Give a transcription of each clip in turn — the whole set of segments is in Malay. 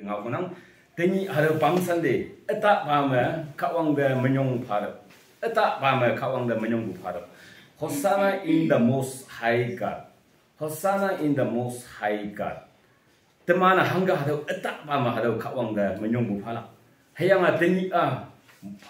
ngau teni hado pamsande eta pama kawang de menyong pharo eta pama kawang de menyong bu pharo Hosanna in the most high God Hosanna in the most high God temana hangga hado eta pama hado kawang de menyong bu phala hayanga teni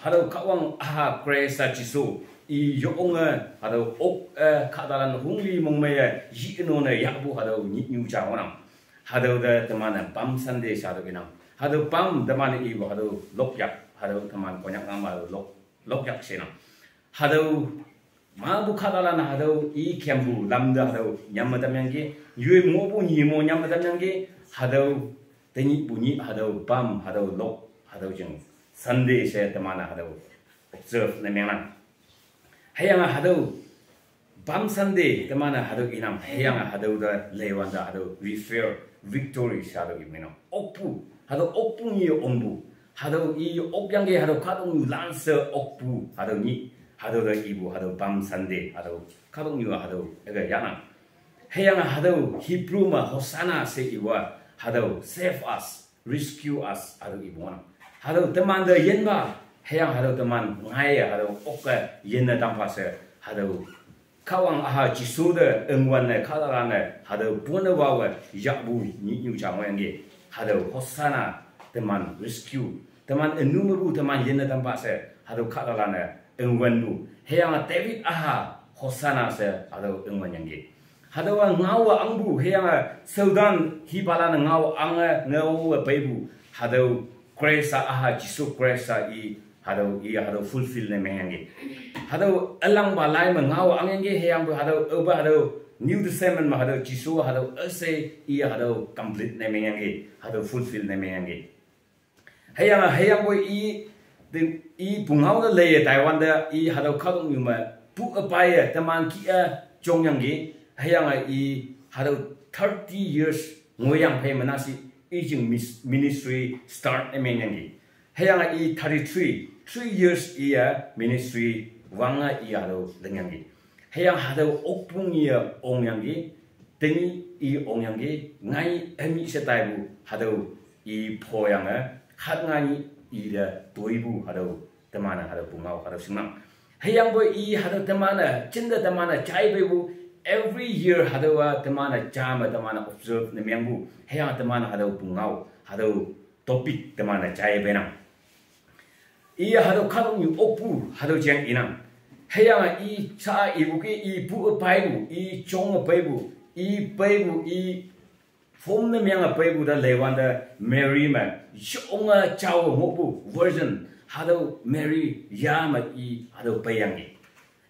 hado kawang kresa chiso I yonga hado ok kadalan hungli mongmaya yino na yabu hado nyu chawana hado de temana pamsande shado ginam hado pam temana ibo hado lokyak hado teman konyak ngama lokyak sena hado mabu kadalan hado I kembu lamda hado nyamadamyangi yue mobu nyimo nyamadamyangi hado teni bunyi hado pam hado lok hado jeng Sunday she temana hado observe na menang hayanga hado bam Sunday temana hado inam hayanga hado da lewanda hado we fear victory hado imeno okpu hado okpu ni ombu hado I okyange hado kadong lance okpu hado ni hado da ibu hado bam Sunday hado kadong yu hado ega yana hayanga hado Hebrew ma Hosanna se iwa hado save us rescue us hado ibu wana hado teman da yenba hayang hado teman ngaya hado okka yenna tampase hado kawang jisu de engwan ne kadala ne hado puna wawa yabu ni nyu changwange hado Hosanna teman rescue teman enumeru teman yenna tampase hado kadala ne engwan bu hayang David Hosanna se hado engwan yange hado ngawa angbu hayang saudan hibala ngawa ngawa baibu hado Kresa jisu kresa hado fulfill ne mengange hado alang balai mengaw angenge hayang hado oba hado New Testament ma hado jisu hado ase hado complete ne mengange hado fulfill ne mengange hayang boy bungaw da leye Taiwan da hado kadong yuma pu apaya teman kia jongyangge hayang hado 30 years ngoyang pay manasi Aging ministry start emenyangi. Hayanga 33 years ministry wanga hado lenyangi. Hayang hado okpung ongyangi tengi ongyangi ngai emi setaibu hado poyanga hatngani toibu hado temana hado bungau hado simang. Hayang boy hado temana cinda temana chaibebu every year hado temana jama temana observe ne myangbu hayang temana hado bungau hado topic temana chai benang hado kadong yu opu hado jeng inang hayang sa ibuki bu paibu chong paibu paibu form ne myang paibu da lewanda Mary ma shonga chaw mopu version hado Mary yama hado payangi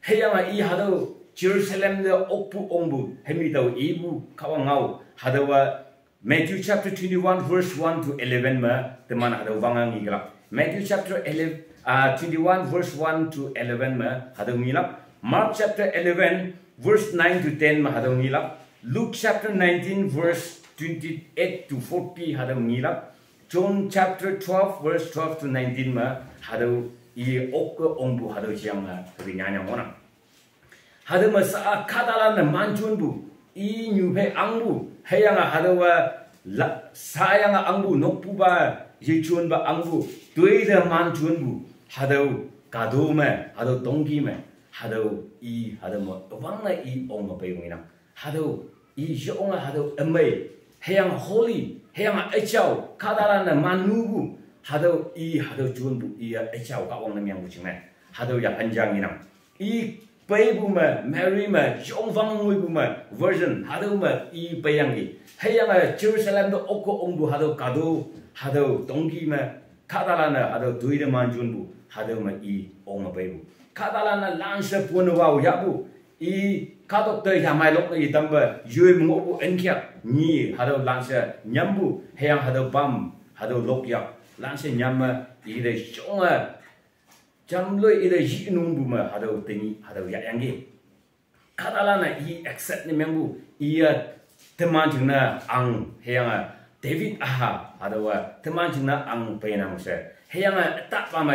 hayang hado Jerusalem the okpu ombu hemito ibu kawangau hadawa Matthew chapter 21 verse 1 to 11 ma teman hadaw wangang igla Matthew chapter 21 verse 1 to 11 ma hadaw ngilap Mark chapter 11 verse 9 to 10 ma hadaw ngilap Luke chapter 19 verse 28 to 40 hadaw ngilap John chapter 12 verse 12 to 19 ma hadaw okku ombu hadaw siang rinyanya mona hado masa kadalan manjunbu nyupe angbu hayanga hado sayanga angbu nokpuba yechunba angbu tuida manjunbu hado kadome hado tongime hado hado mo wanga onga peyungina hado jonga hado amay hayang holy hayanga echau kadalan manubu hado hado junbu echau ka ong namyang buchime hado ya panjangina Paibu ma Mary ma Jongfang Muibu ma version hado ma payangi hayanga Jerusalem do oko ongbu hado kado hado tonggi ma kadalana hado duida manjunbu hado ma onga paibu kadalana lansa punwa yabu kadok te yamai lok tamba yue mobu enkia ni hado lansa nyambu hayang hado bam hado lokya lansa nyama ide jonga jamloi ida jinumbu ma hado teni hado yangi kadalana accept ne membu teman jingna ang hayanga David hado teman jingna ang penang se hayanga tak pama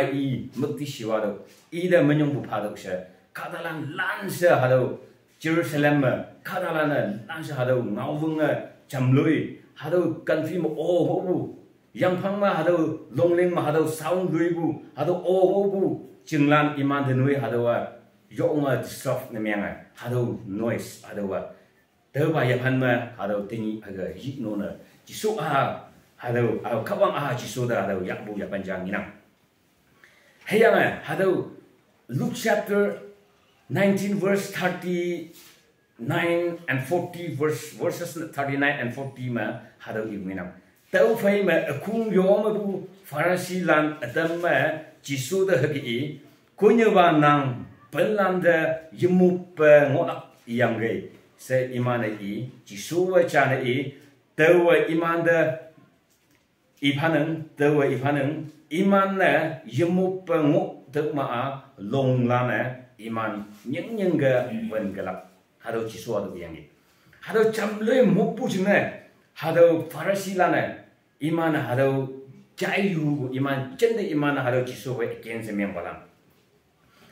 mukti siwado ida menyongbu hado se kadalan lansa hado Jerusalem kadalana lansa hado ngawunga jamloi hado confirm hobu yang phang ma hado longleng ma hado sound lui bu hado o bu jinglan iman de nui hado wa yonga disrupt ne menga hado noise hado wa de ba ya phan ma hado tingi aga yi no na jisu hado khawang jisu da hado yak bu ya panjang inang heyang hado Luke chapter 19 verse 39 and 40 verses 39 and 40 ma hado ibminam tau phai ma khung yo ma bu Pharisee lan adam ma jisu da hagi ko như ba nang pelan da yimu pa ngolak yang ge se iman ai jisu wa cha na tau iman da ipanen iman na yimu pa ngo tức mà long lan iman những cái vấn cái là hado chỉ số được yang hado chăm lấy một bút chừng này hado Pharisee lan iman hado trái hu iman chân đấy iman hado chỉ số về kiến xem miếng balang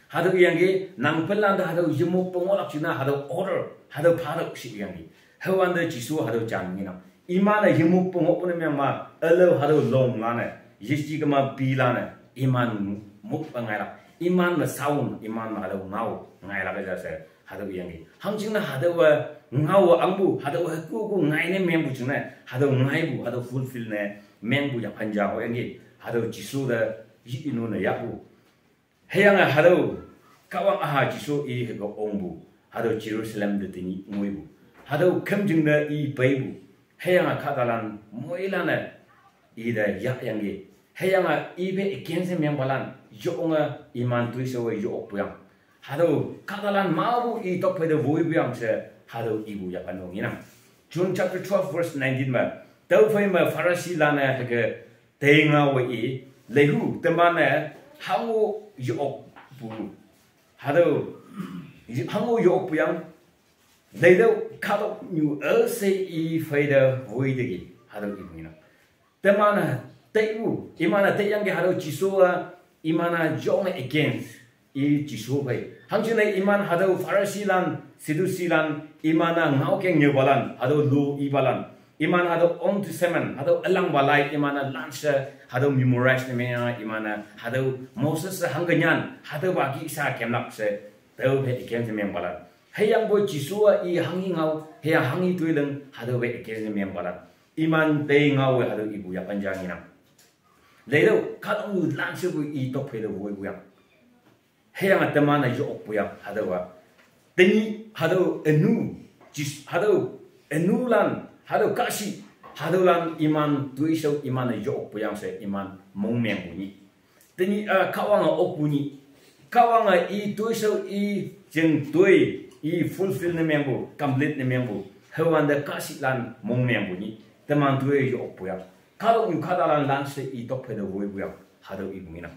hado yang cái nang pelan hado yemu pengolak china hado order hado parak si yang cái hewan đấy chỉ số hado chăm như nào iman yemu pengolak pun miếng mà alo hado long lan yesti cái mà pi lan iman muk ngai la iman na sound iman na hado ngau ngai la ba se hado yang gi hang jing na hado ngau angbu hado ku ngai ne mem bu jing na hado ngai bu hado fulfill ne mem bu ya panja ho yang gi hado jisu da yi inu na ya bu heyang hado kawang jisu i he go ong bu hado Jerusalem de tingi ngoi bu hado kam jing na i bai bu heyang khadalan moi la na i da ya yang gi heyang ibe against mem balan yonga iman tuiso yo puyang hado kadalan mabu I tokpe de voi puyang se hado ibu ya panong inang John chapter 12 verse 19 ma tau phai ma Pharisee lana hage tenga we lehu temana hango yo bu hado hango yo puyang leido kado new se I phai de voi de hado ibu inang temana teibu imana te yang ge hado jisoa imana jong against I jisu bai hangchine iman hado Pharisee lan Sadducee lan imana ngau keng nyu balan hado lu I balan iman hado on to semen hado alang balai imana lansa hado memorize ne mena imana hado Moses hanganyan hado bagi sa kemlak se tau be against me balan hayang boy jisua I hangi ngau he hangi tuileng hado be against me balan iman te ngau hado ibu ya panjang ina ledo kadong lansa bu I top he de boy bu ya heyang atamana yo bu ya hado wa teni hado enu jis hado enu lan hado kashi hado lan iman tuiso iman yo bu yang se iman mong meng bu ni teni kawang ok bu ni kawang I tuiso I jeng tui I fulfill ne meng bu complete ne meng bu hewan de kashi lan mong meng bu ni teman tui yo bu ya kalau kadalan lanse I top he de boy bu ya hado I bu ni na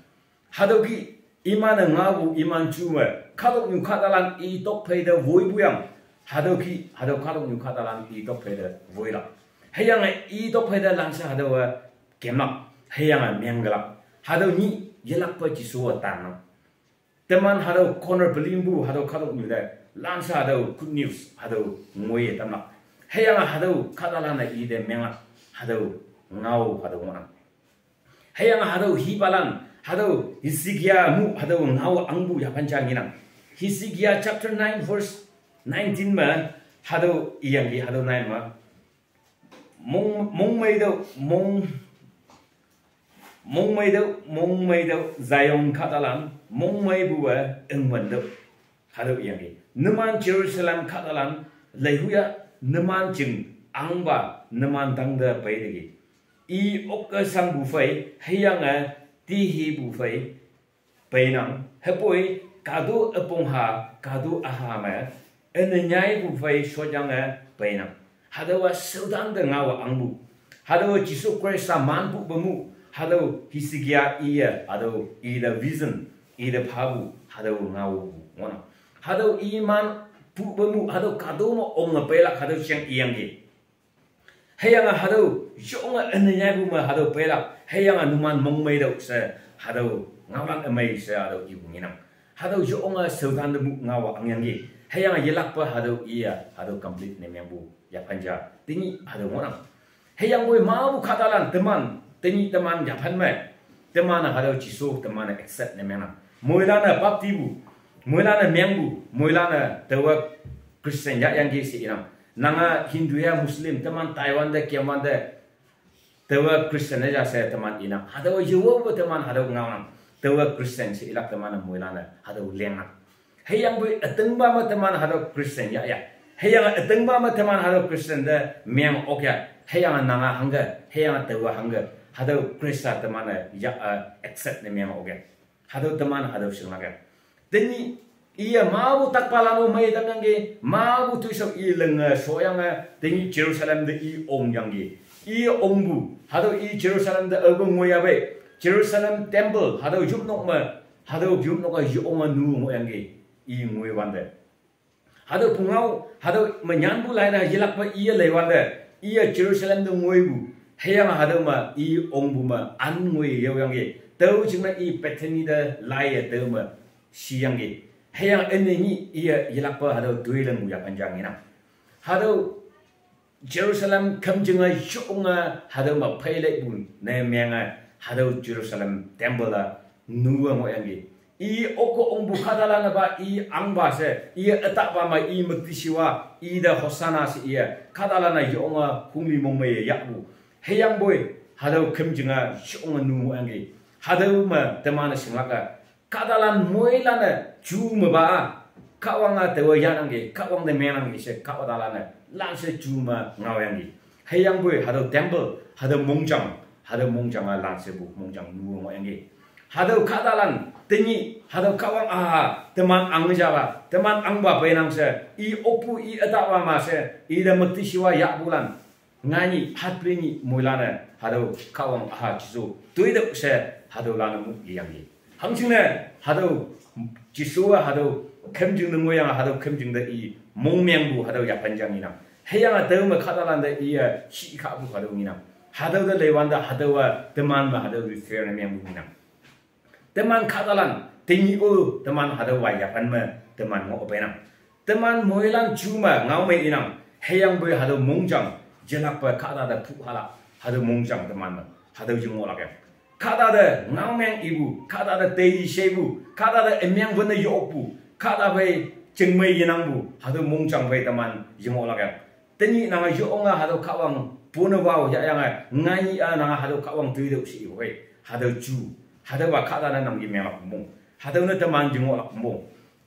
hado ki iman ngabu iman cuma kalau kadalan I top he de boy bu yang hado ki hado kalau kadalan I top he de boy la heyang I top he de lanse hado kemak heyang menglak hado ni yelak pa jisu tan teman hado corner belimbu hado kalau de lanse hado good news hado ngoye tamnak heyang hado kadalan I de menglak hado ngau hado ngona heyang hado hibalan hado Hizkiah mu hado ngau angbu ya panjangina Hizkiah chapter 9 verse 19 ma hado iyang gi hado 9 ma mong mai do Zion katalan mong mai buwa engman do hado iyang gi neman Jerusalem katalan lehuya neman jing angba neman tangda pai de I ok sang bu phai heyang ti hi bu phai pai nang hepoi kadu apong ha kadu aha ma ennyai bu phai sojang pai nang hadawa sudan de ngawa angbu hadawa jisu Christ man bu bemu hadawa Hizkiah iya hadawa I the vision I the phabu hadawa ngawu ngona hadawa iman bu bemu hadawa kadu mo ong pai la hadawa siang iyang gi heyang hado yonga ennya bu ma hado pela heyang numan mong mai do se hado ngawang amai se hado ibu nginam hado yonga saudan de ngawa angyang gi heyang yelak pa hado iya hado complete ne membu ya panja tingi hado ngonam heyang boy mau khatalan teman teni teman japan me teman hado jisu teman accept ne mena moilana baptibu moilana mengbu moilana tewa Kristen ya yang gisi inam nanga Hindu ya Muslim teman Taiwan de Kiaman de tewa Kristen ya saya teman inam hado jiwo teman hado ngawang tewa Kristen si ilak teman moilana hado lenga heyang bu atengba ma teman hado Kristen ya heyang atengba ma teman hado Kristen de meng okya heyang nanga hangga heyang tewa hangga hado Krista teman ya accept ne meng okya hado teman hado singlaga teni iya mau tak palanu mai dangange mau tu sok i lenga soyanga teni Jerusalem de i ong yangi i ongbu hado i Jerusalem de agung moyabe Jerusalem temple hado jumnok ma hado jumnok a yonga nu moyangi i moywande hado pungau hado menyambu laina yilak ma i lewande i Jerusalem de moybu heyang hado ma i ongbu ma an moy yoyangi tau jingna i peteni de lai de ma siyangi heyang eneni ia yilakpa hado duilang ya panjangina hado Jerusalem kamjinga yunga hado ma paile bun ne menga hado Jerusalem temple nuwa moyangi i oko ongbu kadalana ba i angba se i atak ba ma i mutisiwa i da hosana se ia kadalana yunga humi mongme yakbu heyang boy hado kamjinga yunga nu moyangi hado ma temana singlaka kadalan moilana cuma ba kawanga tewa yanangi kawang de menangi se kawadalana lanse cuma ngawangi heyang boy hado temple hado mongjang lanse bu mongjang nuwa moyangi hado kadalan teni hado kawang teman angjawa teman angba benang se i opu i adawa ma se i da mutisiwa ya bulan ngani hatrini moilana hado kawang jisu tuiduk se hado lana mu yangi 항신에 하도 지수와 하도 캠증는 모양 하도 캠증의 이 목명부 하도 야판장이나 해양아 더우면 카달란데 이 시카부 하도이나 하도도 레완다 하도와 드만마 하도 리페어네 명부이나 드만 카달란 땡이오 드만 하도와 야판마 드만 모베나 드만 모일란 주마 나오메이나 해양부의 하도 몽장 제낙바 카다다 푸하라 하도 몽장 드만마 하도 중오라게 카다데 나오면 이부 카다데 데이 쉐부 카다데 엠명분의 욕부 카다베 정메이 연항부 하도 몽장베 다만 이모라게 teni nanga yoonga hado kawang puna wao ya yang ngai nanga hado kawang tuido si we hado ju hado wa kada na nam gi mela mong hado na taman jingo la mong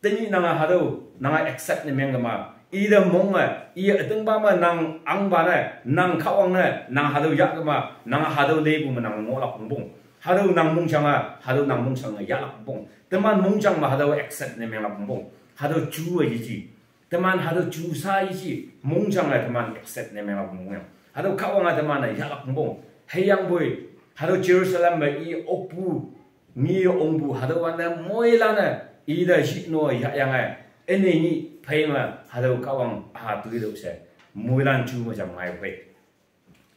teni nanga hado nanga accept ne menga ma ida monga ia ateng ba ma nang ang ba na nang kawang na nang hado ya ma nanga hado lebu ma nang mo la mong hado nang mong changa hado nang mong changa ya la mong taman mong chang ma hado accept ne menga mong hado ju wa ji teman hado jusa isi mongjangai teman accept ne menga mong hado kawanga teman ya la mong heyang boy hado Jerusalem i opu mi ongbu hado wana moilana ida hino ya yang eneni phaima hado kawang tuido se moilan chu mo jang mai we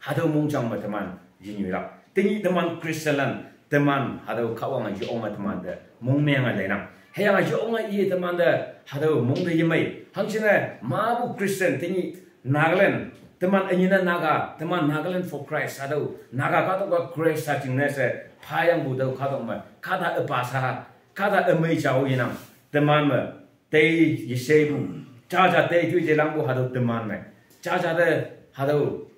hado mongjang ma teman yinira teni teman Christian teman hado kawanga yonga teman de mongmenga lena heyang yonga i teman de hado mongde yimai 항신에 마부 크리스천 등이 나글렌 teman anyina naga teman Nagaland for Christ ado naga kato Christ sa tingnese payang budo kato ma kada epasa kada emei jao yinam teman ma te yisebu jaja te tu jelambu hado teman me jaja de hado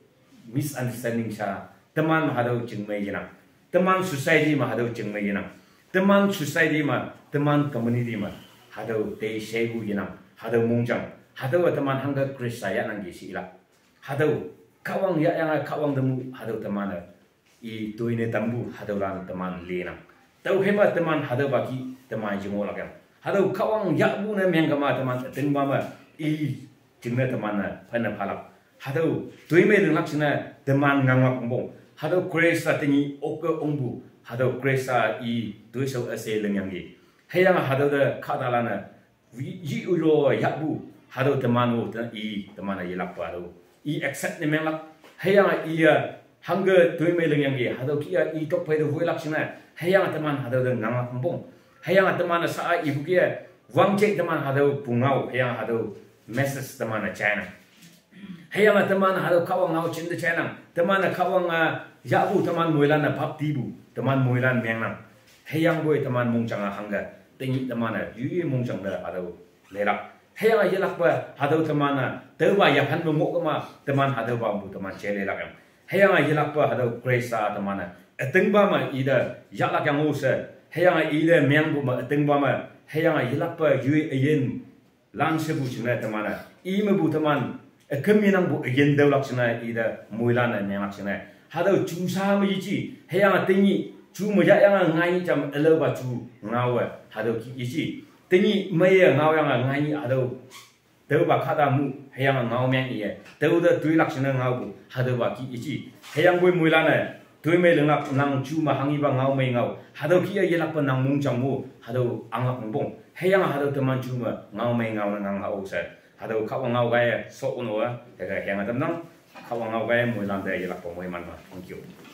misunderstanding sa teman hado jingmei yinam teman society ma hado jingmei yinam teman society ma teman community ma hado te sebu yinam hado mongjang hado teman hangga Kristaya nanggi sila hado kawang ya yang kawang demu hado teman i tuine tambu hado lan teman lenang tau hema teman hado bagi teman jimo lagam hado kawang ya bu na menggama teman tengma i jingme teman pana phalak hado tuime laksana teman ngangwa kumbong hado Krista tingi oka ongbu hado Krista i tuiso ase lenyangi heyang hado de kadalana yi ulo yabu hado temanu i temana yelak paro i accept ne menglak heyang i hangge tuime lengyanggi hado kia i tok paido huilak sina heyang teman hado de nganga kumbong heyang teman sa ibu kia wangcek teman hado pungau heyang hado message teman China hayang teman hado kawang ngau chin de chenang teman kawang ya bu teman moilan na bab ti bu teman moilan mengnang hayang boy teman mung changa hanga tingi teman yu mung chang da hado lelak hayang yelak ba hado teman te ba ya han mo ma teman hado ba bu teman che lelak am hayang yelak ba hado grace teman ateng ba ma ida yak yang us hayang ida meng bu ma ateng ba ma hayang yelak ba yu yen lang se bu china teman i me bu teman keminang bu yen deu lak china ida moilan na nyang china hado chu sa ma yi hayang tingi chu mo ya yang ngai jam elo ba chu ngau hado ki yi tingi me ngau yang ngai hado deu ba khada mu hayang ngau meng ye deu de tui lak china ngau bu hado ba ki yi hayang boy moilan na tui me leng lak nang chu ma hangi ba ngau me ngau hado ki ye lak pa nang mung chang mu hado ang lak bong hayang hado teman chu ma ngau me ngau nang ngau sa hado khawang ngau ga so uno ga hayang adam nang khawang ngau ga moilan de ye lak pa moi man ma thank you